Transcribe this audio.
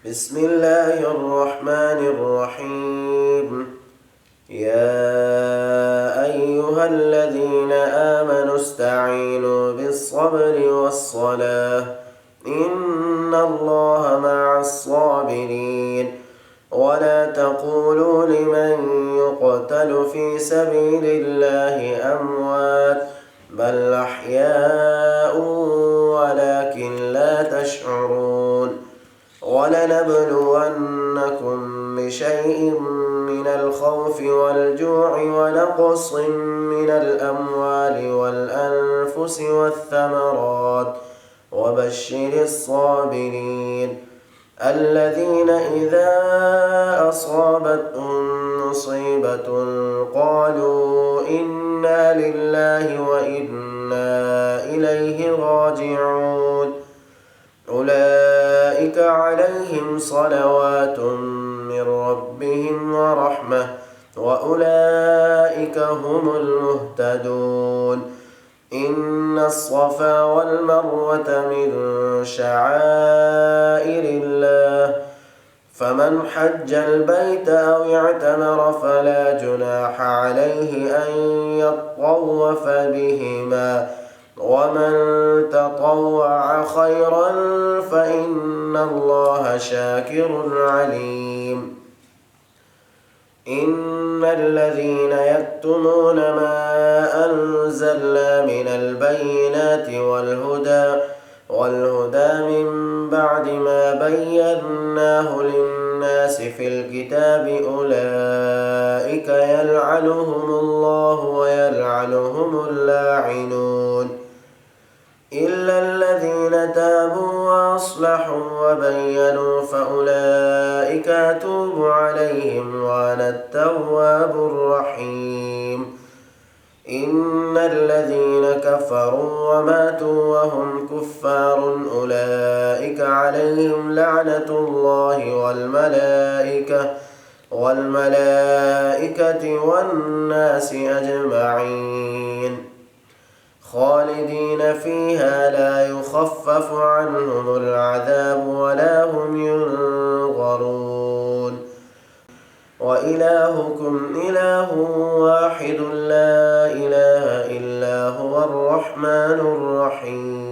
بسم الله الرحمن الرحيم. يا أيها الذين آمنوا استعينوا بالصبر والصلاة إن الله مع الصابرين. ولا تقولوا لمن يقتل في سبيل الله أموات بل أحياء ولكن لا تشعرون. ولنبلونكم بشيء من الخوف والجوع ونقص من الأموال والأنفس والثمرات وبشر الصابرين الذين إذا أصابتهم مصيبة قالوا إنا لله وإنا إليه راجعون. أولئك عليهم صلوات من ربهم ورحمة وأولئك هم المهتدون. إن الصفا والمروة من شعائر الله فمن حج البيت أو اعتمر فلا جناح عليه أن يطوف بهما ومن تطوع خيرا فإن الله شاكر عليم. إن الذين يكتمون ما أنزلنا من البينات والهدى من بعد ما بيناه للناس في الكتاب أولئك يلعنهم الله ويلعنهم اللاعنون إلا الذين تابوا وأصلحوا وبينوا فأولئك أتوب عليهم وأنا التواب الرحيم. إن الذين كفروا وماتوا وهم كفار أولئك عليهم لعنة الله والملائكة والناس أجمعين خالدين فيها لا يخفف عنهم العذاب ولا هم ينظرون. وإلهكم إله واحد لا إله إلا هو الرحمن الرحيم.